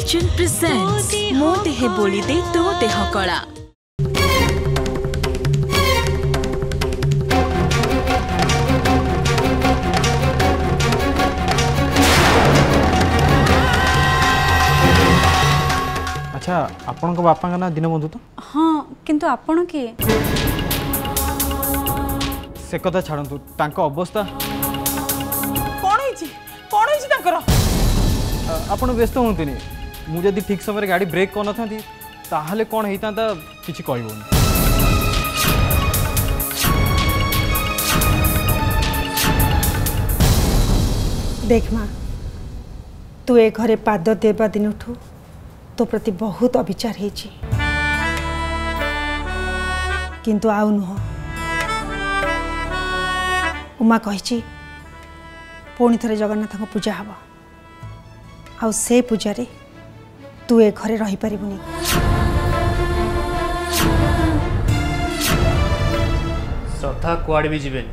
Kitchen presents मो देह बोली दे तो देह कला। अच्छा आपण को बापा का ना दीनबंधु तो हाँ किंतु आपण के से कथा छाड़ू तांको अवस्था आपण व्यस्त होतुनी मुझे ठीक समय गाड़ी ब्रेक कर नथांती ताहले कौन होता किसी कहबोनी। देख माँ तू ए घरे पाद देवा दिन तो प्रति बहुत अविचार होती किंतु आउ नुह उमा कही पुणी थे जगन्नाथ को पूजा हम आउ से पूजारे तू ए घरे रही पारिबुनी। श्रद्धा कुआड़े भी जीवेन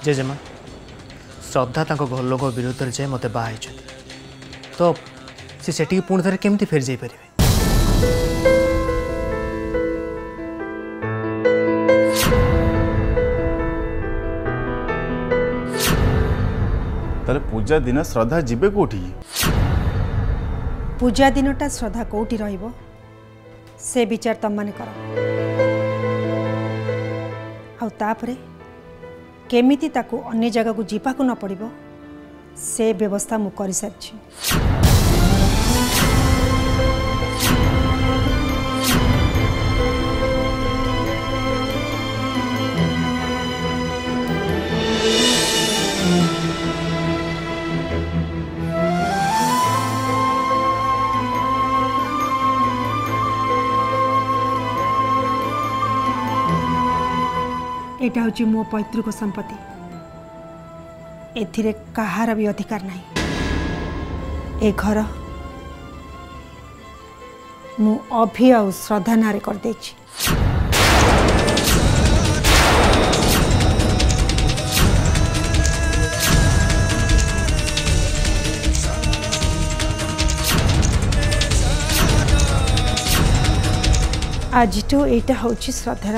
जेजेमा श्रद्धा तांको घर लोक विरोध जाए मत बाहर तो सी सेठी पुणी थे केमती फेर जाई परिबे। ताले पूजा दिन श्रद्धा जीवे कोठी पूजा दिनटा श्रद्धा कोठी रहिबो से विचार तम माने कर आउ तापरे केमिति ताकू अन्य जगह को जीवा को न पड़िबो से व्यवस्था मु करि सारछि। एटा हूँ मो पैतृक संपत्ति एथिरे कहार भी अधिकार नहीं। ए घर मु अभी आ श्रद्धा नारे कर देछि। आज तो एटा हूँ श्रद्धार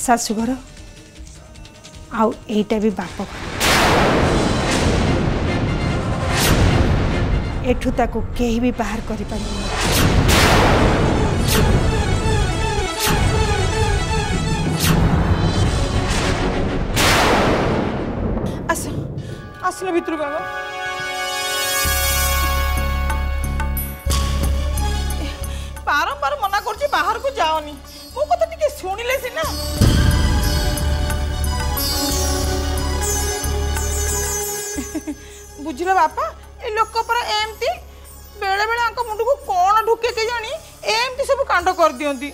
शाशुघर आउ एटा भी बाप घर एठू ताको केही भी बाहर करि पारिबो। आसलो भितर बाबा बारंबार मना करछि बाहर को जाओनी मो कथा टिके सुनिले सिना। बुझिलो बापा ए लोक पर एमती बेले बेले अंक मुंड को कोन ढुके के जानी एमती सब कांड कर दियंती।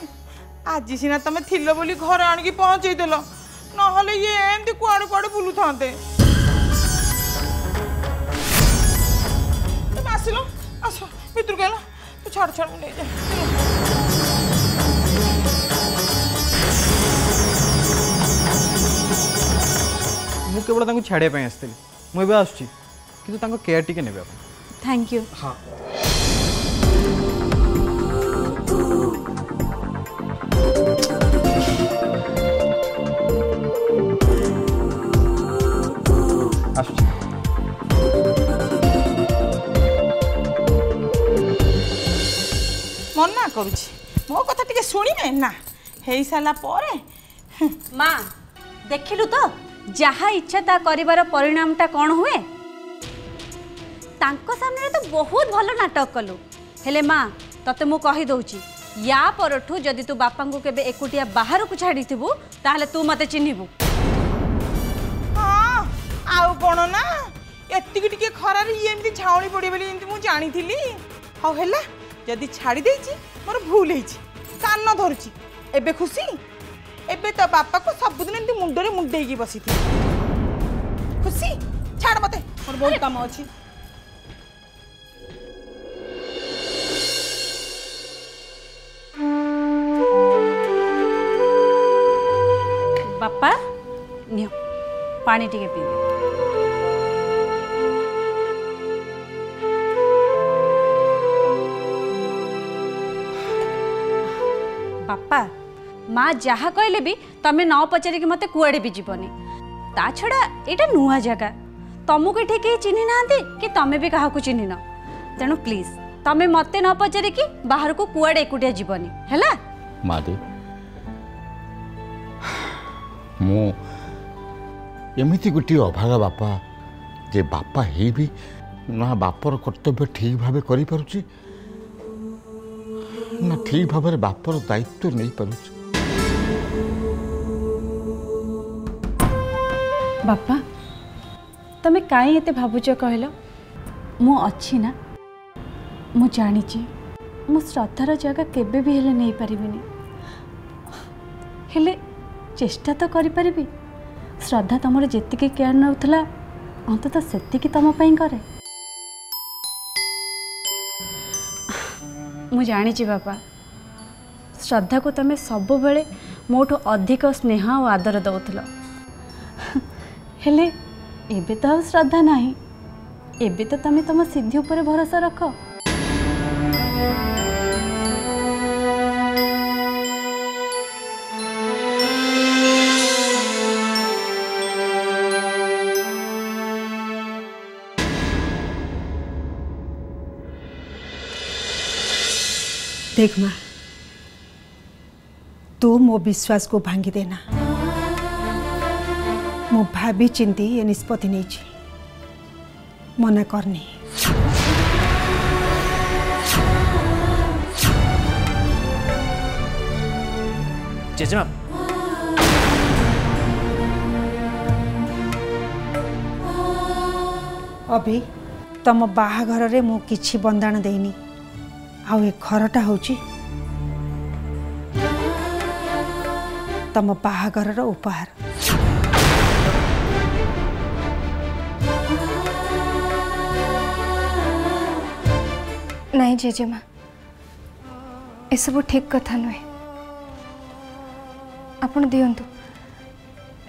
आज सिना तमे थिलो बोली घर आन की पहुंचई देलो न हले ये एमती कुआडे कुआडे बुलु थांते। तुम आसिलो आसो भितर गेला तू छाड़ छाड़ ले जा। मु केवल छाड़िया पे आसती मुझे आसुची किंतु तांको केयर टिके नेबे आपण। Thank you. हाँ आसुची मना करुछि मो कथा टिके सुनिबे ना हेई साला परे। माँ देखिलु तो जहा इच्छा ता करिवार परिणामटा कौन हुए तांको सामने तो बहुत भल नाटक कलु हेले माँ तते मु कहि दउची या परठू जदि तू बापा को केबे एकुटिया बाहर को छाड़ी थिबु ताहले तू मते चिन्हिबु। हाँ आउ कोन ना एत्तिक टिके खरार एमती छाउणी पड़ी बोली एमती मु जानी थिली। हाउ हेला जदि छाड़ी देछि मोर भूल हेछि कान धरुछि एबे खुशी एबे तो बापा को सबुदिन एमती मुंडरे मुंडेकी बसी थी। खुशी छाड़ मते मोर बहुत काम अछि। नियो पानी टिके पी बापा माँ जहाँ कहले भी तमें न पचारिक मत कुआड़े भी जीवनी ता छड़ा यहाँ नुआ जगह तुमको ये कहीं चिन्ह ना कि तमें भी क्या चिन्ह तेणु प्लीज तमें मत न पचारिक बाहर को कुआड़े एकुटिया जीवनी है मारे मु एमती गोटे अभागा बापा जे बापा ही भी ना बापर कर्तव्य ठीक भाव करें ना ठीक भाव बापर दायित्व नहीं पारुची। बापा तमें कहीं एते भावुच कहल मु अच्छी ना मु जानी मु श्रद्धार जगह केबे भी हेले नहीं पारिबिनी हेले चेष्टा तो करि परिबी श्रद्धा तुमर जेतिकी केयर नउथला अंततः सेतिकी तुम पई करे मु जानी बापा श्रद्धा को तमें सब बेले मोठो अधिक स्नेह और आदर दउथलो हेले एबे तो श्रद्धा नहीं एबे तो तमें तुम सिद्धि ऊपर भरोसा रख देख माँ तू मो विश्वास को भांगी देना मु भाभी चिंती ये निष्पत्ति नहीं मना करनी जेजेमा अभी तम बाहाघर रे मु किछि बंदाण देनी आउ ए घरटा होची तम बाहाघर उपहार नहीं जेजेमा ए सब ठीक कथा नुहे आपण दियंतु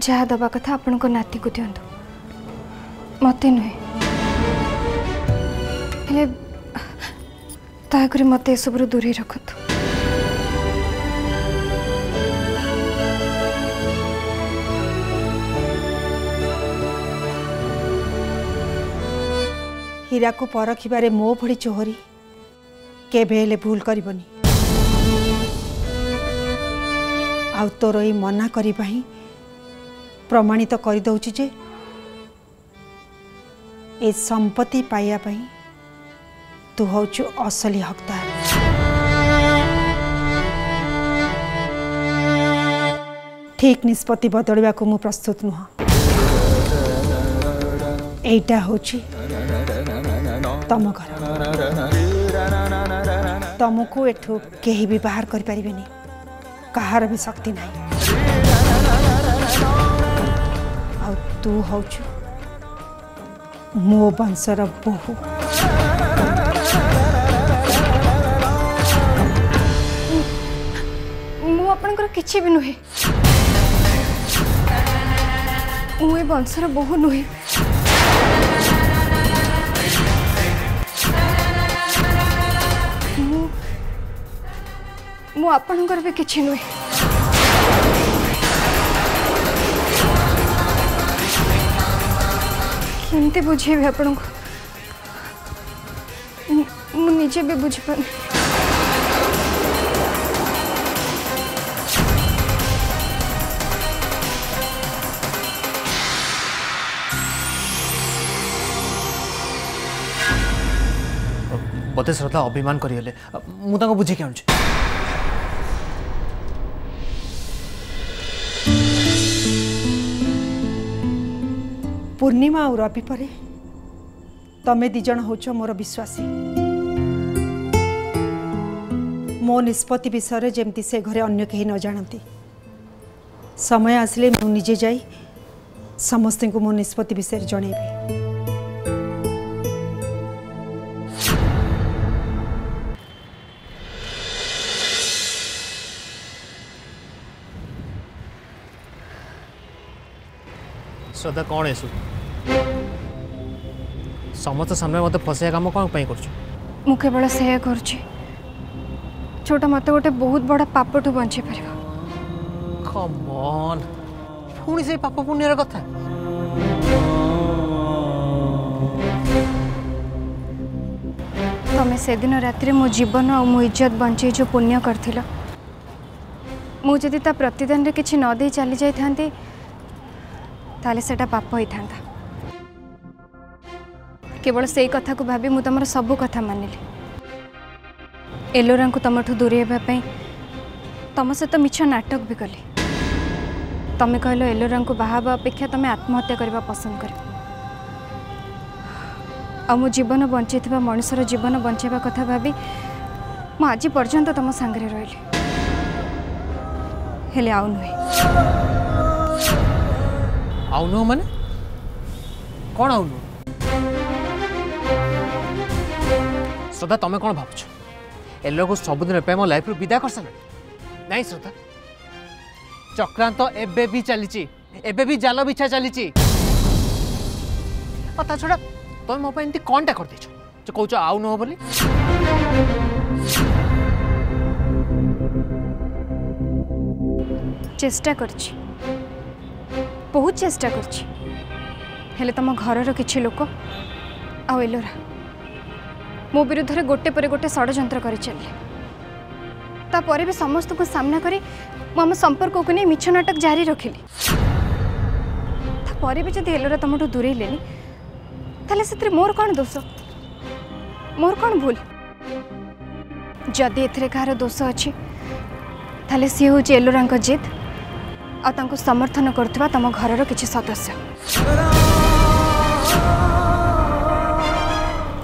जहाँ दबा कथा आपण को नाती को दियंतु मते नुहे हेले ताकरी मते सब दूरी रखतु हीरा को परखिबारे मो भड़ी चोहरी केबे हेले भूल करबनी आउ तोर ई मना करिबा ही प्रमाणित कर दउची जे ए संपत्ति पाइया पई तू होचु असली हकदार ठीक निष्पत्ति बदलवा को मु प्रस्तुत नुह एटा होची तम घर तुमको एठू केही भी बाहर कर परिबेनी कहार भी शक्ति नहीं आ तू होचु मो वंशर बहु मु आपनकर किछि भी नुहे मु ए वंशर बहु नुहे मु आपनकर भी किछि नुहे केमती बुझेबी आपण को मु निजे भी बुझी पानी बोधे श्रद्धा अभिमान करिले मु बुझे के आनुछि पूर्णिमा और रवि परे तमे दिजन होच मोर विश्वासी मो निष्पत्ति विषय जेमती से घरे अन्य कहीं न जानती समय आसिले मु निजे जाई समस्त को मो निष्पत्ति विषय जनइबी श्रद्धा कौन है समस्त सामने मत फसया काम कौन कर मु केवल से करुच्ची जोटा मत गोटे बहुत बड़ा पापठू बचे पार कमन पुणी से पाप पुण्यर कथा तमें से दिन राति मो जीवन और मो इज्जत बंचे जो पुण्य करथिल मुझे ता प्रतिदान रे किछि न दे चली जाई थांती ताले सेटा पाप होई थांता केवल से कथा को भाभी मु तमर सब कथा मानिली एलोरा को तमठू दूरे हेबापई तम सहित मिछ नाटक भी कली तमें कहल एलोरा को बाहाबा अपेक्षा तमें आत्महत्या करने पसंद कर मो जीवन बंचे मनुष्यर जीवन बंचाइबा कथा भाभी मु आज पर्यंत तम सांगे रही हेले आउ नुहे आउ नुह माने कौन आउ नुह श्रद्धा तमें कौन भावुच एलो को सबुदिन मो लाइफ विदा कर सारे नहीं श्रद्धा चक्रांत एबे भी चली एबे भी जाल बिछा चली ता छड़ा तुम मो एमती कौनटा कर देछ जो कहूच आउ नुह बोली चेष्टा करछि बहुत चेष्टा करछि हेले तम घरर किछि लोक आ एलोरा मो विरुद्ध रे गोटे पर गोटे षड्यंत्र कर चलिए तापर भी समस्त को सामना करी आम संपर्क को नहीं मिछ नाटक जारी रखिली तापर भी जब एलोरा तुमठू दूरे लेनी ताले से मोर कौन दोष मोर कौन भूल जदि एथरे कहार दोष अच्छी ताले सी हूँ एलोरा जिद आ समर्थन करुवा तुम घरर किसी सदस्य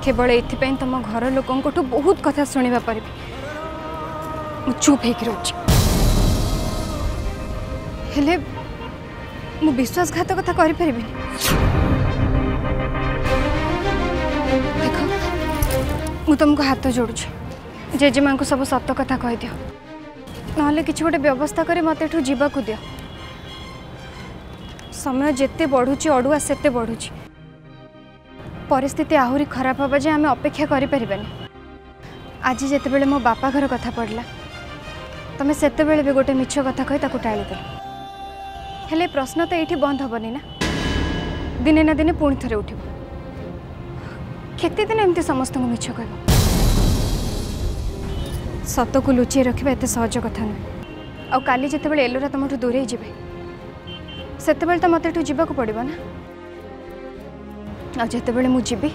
केवल ये तुम घर लोकों बहुत कथा शुणा पर चुप हो हेले मु विश्वासघातकता करि परिबिनी देख मु तुमको हाथ जोड़ुछि जेजेमा को सब सत कथा कह दियो नहले किछि गोटे व्यवस्था करे मते एठू जीवाकू दियो समय जेते बढ़ुछि अड़ुआ सेते बढ़ुछि परिस्थिति आहुरी खराब हबा जे आमे अपेक्षा करि परिबानी आज जेतेबेले मो बापा घर कथा पड़ला तमे सेतेबेले भी गोटे मिछ कथा कहि ताकू टाळी देल हेले प्रश्न तो ये बंद हेनी ना दिने ना दिने पुणी थे उठ केते दिन एमती समस्त मिछ कह सत को लुचि रखा एत सहज कथा नुह आ काली जिते एलोरा तुमठू दूरे जीवे सेते तो मत एठू जीवा पड़ो ना आते मु जीवी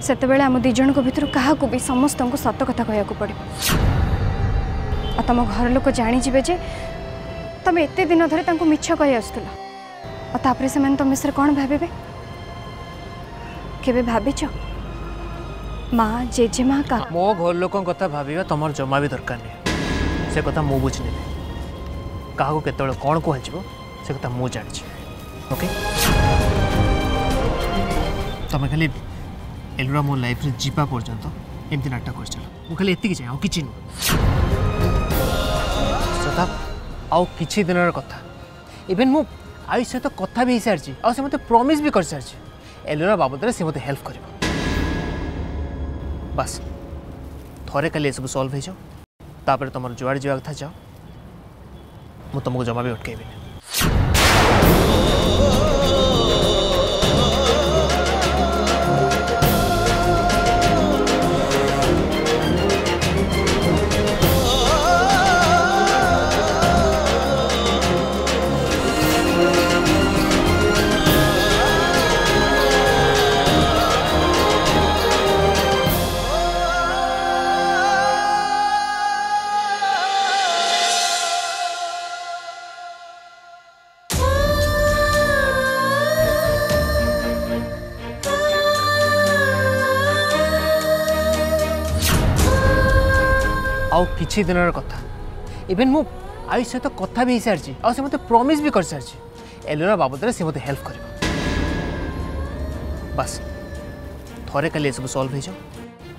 सेते आम दिजन को भितर क्या भी समस्त को सत कथा कहू पड़ो आ तुम घर लोक जाणीजे जे तुम एत दिन धरे मिछ कही आसुला तापर से तुम विषय कौन भावे केबे भाविच माँ जेजेमा का मो घर लोक कथा भाविबा तुम जमा भी दरकार नहीं से कथा मु बुझने क्या केत कौन कह से कथा मु जानी ओके तुम खाली एलोरा मो लाइफ रे जीवा पर्यंत एमती नाटक कर चल मु खाली एति चाहिए आउ किछि नु सदा आउ किछि दिनर कथा इवेन मु आई सहित कथा भी सारी आ से मते प्रॉमिस भी कर सारी एलोरा बाबद से मते हेल्प कर बस थोड़े खाली सब सॉल्व हो जाओ तापर तुम जुआड़ जावा कथा जाओ मु तुमको जमा भी अटकेबी आउ किछि दिनर कथा इवेन मु आई सहित कथा भी सारी आ से मते प्रॉमिस भी कर सारी एलोरा बाबद से मते हेल्प कर बस थोड़े खाली सब सॉल्व हो जाओ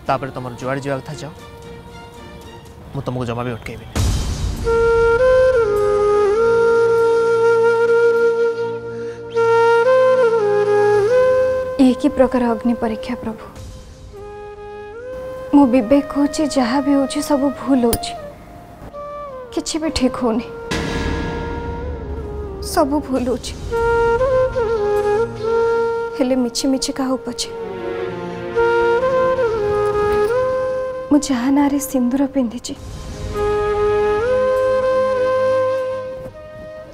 तापर तुम जुआड़ जावा कथा जाओ मु तुमको जमा भी अटकेबी कि प्रकार अग्नि परीक्षा प्रभु मो विवेक हो जहाँ भी हो सब भूल हो किसी भी ठीक होनी सब भूल हो मिछी मिछी क्या पचे मु जहाँ ना सिंदूर पिंधि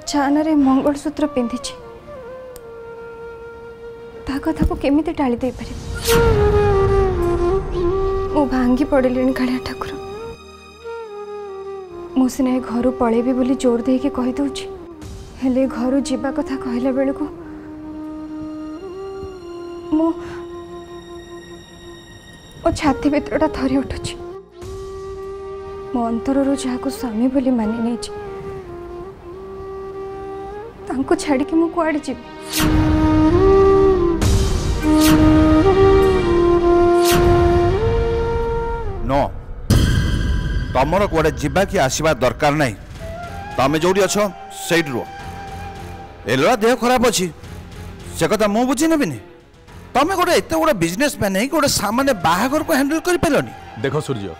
जहाँ ना मंगलसूत्र पिंधि ता कथा को केमी टाली दे पारे मु भांगी पड़े कालिया ठाकुर मु सिना घर पलैबी बोली जोर दे के कही दूची हेले घर जीवा कथा कहला बेलू मो छाती भितरटा थरी उठुची मो अंतर जहाँ को स्वामी बोली मानि नहीं तांको छाड़ी के मु कुआड़े जीवी नो तमर कुआडे जीवा कि आसवा दरकार नहीं तमें जो अच्छ से रुह एलोरा देह खराब अच्छी से कथा मु बुझी नेबिनी तमें गोटे एत गोटे बिजनेसमैन है गोटे सामान्य बाहागर को हैंडल कर पारनी देख सूर्य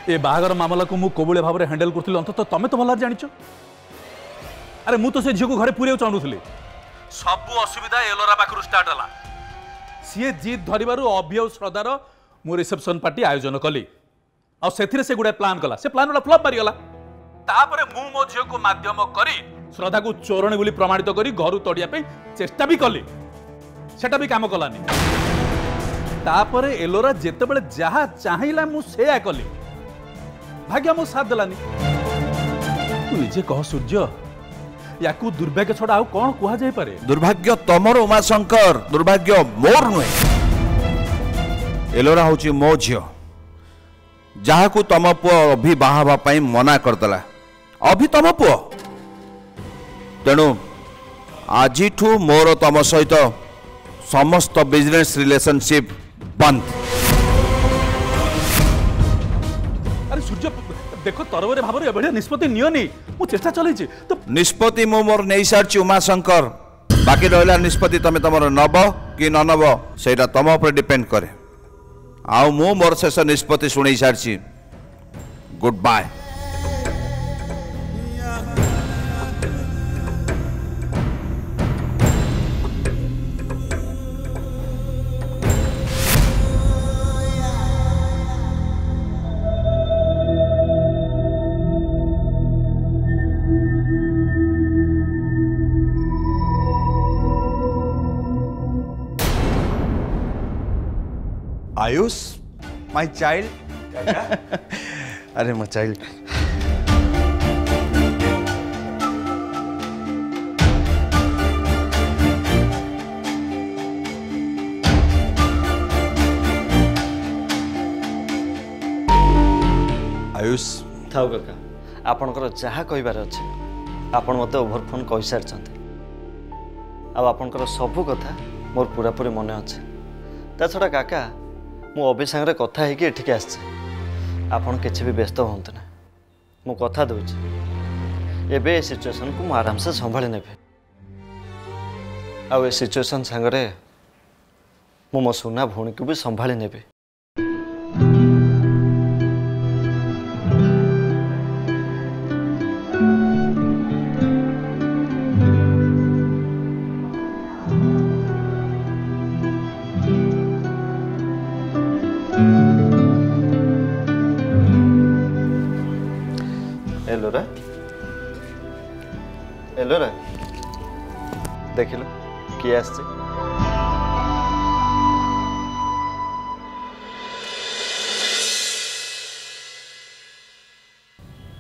ए बाहागर मामला को मु कोबळे भाव हैंडल करथि अंत तमें तो भल जानिछ अरे मु तो से झियो को घरे पुरे चाहूली सब असुविधा एलोरा पाखरु स्टार्ट हला सी जीत धरबार अभ्य श्रद्धार मु रिसेप्शन पार्टी आयोजन कली आ सेथिरे से गुडा प्लान कला से प्लान गुडा फ्लॉप मारी गला तापरे मु मो झियो को माध्यम करी श्रद्धा को चोरणी बोली प्रमाणित करी घर तोड़िया पे चेष्टा भी कली सेटा भी काम कलानी तापरे एलोरा जेतेबेले जहा चाहिला मु सेया कली भाग्य मो साथ देलानी तू निजे कह सूर्य याकू दुर्भाग्य छड़ा आउ कौन कुहा जाय पारे दुर्भाग्य तमर उमाशंकर दुर्भाग्य मोर नुहे एलोरा होची मो झियो जहाकू तम पुओ अभी बाहाबा पई मना करदला अभी तम पुओ तेणु आजिठू मोर तम सहित समस्त बिजनेस रिलेशनशिप बंद अरे सूर्य देखो तरवरे भाବରେ एबेले निष्पत्ति नियोनी मु चेष्टा चलै छी तो निष्पत्ति मो मोर नै सारची उमाशंकर बाकी रहला निष्पत्ति तमे तमर नब कि न नब सेटा तम ऊपर डिपेंड करे आउ मु मोर शेष निष्पत्ति सुनै सारची good bye Ayush my child अरे माय चाइल्ड आयुष थाउ काका आपणकर जहाँ कहबार अच्छे आपण मत ओभर फोन कही सारी आपणकर सबू कथा मोर पूरा पूरी मन अच्छे ता छड़ा काका मु अभी सांगे कथा है कि एठिक आसचे आपण किसी भी व्यस्त हूँ ना मु कथा दूची एबे ए सिचुएशन को मु आराम से संभाली नेबे आ ए सिचुएशन सांगे मु मो सुना भौणी को भी संभाली नेबे एलोरा देख लो किए आसছে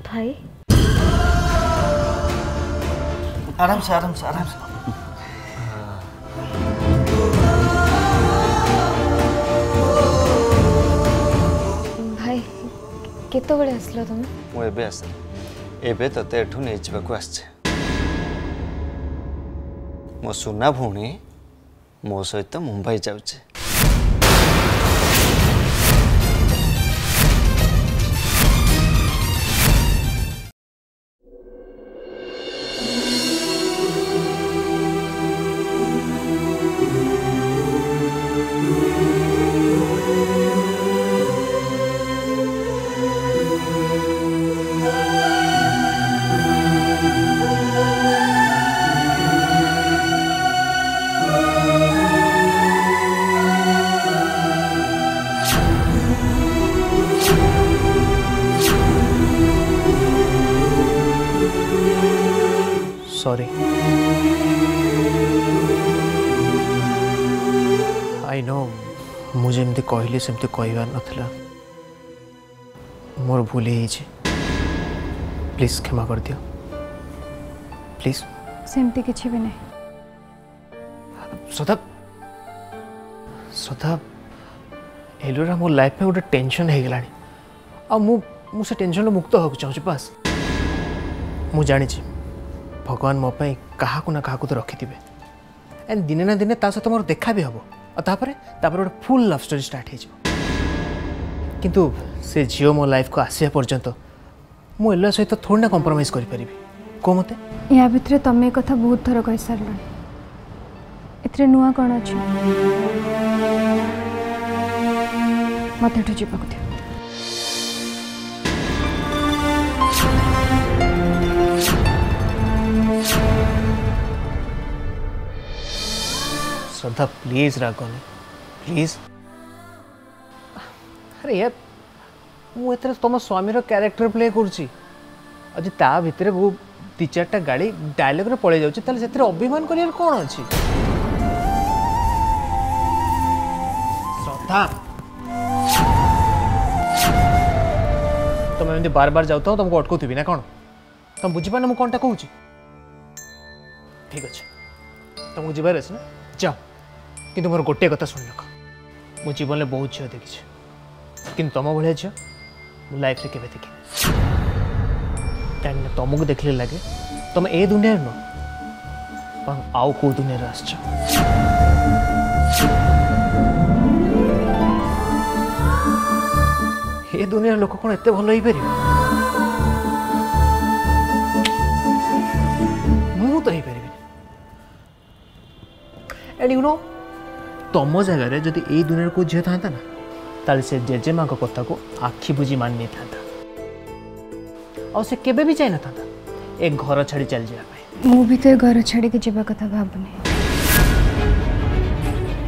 भाई आराम से आराम से आराम से भाई केतो बड़े आसलो तुम मु एबे आसली एबे तते एठू नै जिबाकू आछे मो सुना भौणी मो सहित मुंबई जाऊचे जमती कहली सेमती कहबार नथिला मोर भूल ही प्लीज क्षमा कर दियो प्लीज सेमती किछि भी नहीं श्रद्धा श्रद्धा एलोरा मो लाइफ में गोटे टेंशन हो गलानी आ मु से टेंशन मुक्त होगा चाहूँ बस मु जानी भगवान मो पाई कहा ना कहा तो रखिथे एंड दिने ना दिने ता सहित मोर देखा भी हम और तापर गोटे फुल लव स्टोरी स्टार्ट हो किंतु से झील मो लाइफ को आसिया पर्यंत मु एलोरा सहित थोड़ी ना कंप्रोमाइज करि परिबी को मते या भितर तमे कथा बहुत थर कहि सारलनी एथरे नुआ कौन अच्छे मत एठू जीवाक दियो श्रद्धा प्लीज रागनी प्लीज अरे यार मुझे तुम स्वामी कैरेक्टर प्ले करुँच ता भितर वो दी चार्टा गाड़ी डायलॉग पड़े जाऊँगी से अभिमान कर कौन अच्छी श्रद्धा तुम एमती बार बार जाऊ तुमको अटकूबी ना कौन तुम बुझीपार ना मुझे कौन टा कहूँ ठीक अच्छे तुमको जीवार अच्छे ना जाओ किंतु मोर गोटे कथा शुण रख मो जीवन में बहुत झील देखी कि तुम भाया झील मो लाइफ रे केवे देखी कहीं तुमको देखले लगे तुम ए दुनिया नुह आउ कौ दुनिया आस ए दुनिया लोक कौन एत भल हो पार मु तो हो एंड यू नो तुम जगह जदि ए दुनिया को झील था ना ताले से जेजेमा कथा को आखि बुझी मान नहीं था और से केबे भी चाह ना था एक घर छाड़ी चल जाए मु भी तो घर छाड़ी के जीवा कथा भावुनी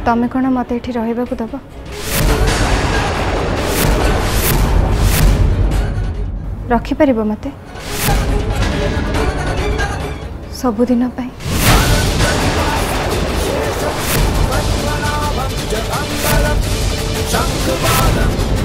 तमें कौन मत ये रहा दब रखिपर मत सबुदिन पाई शंखबाणं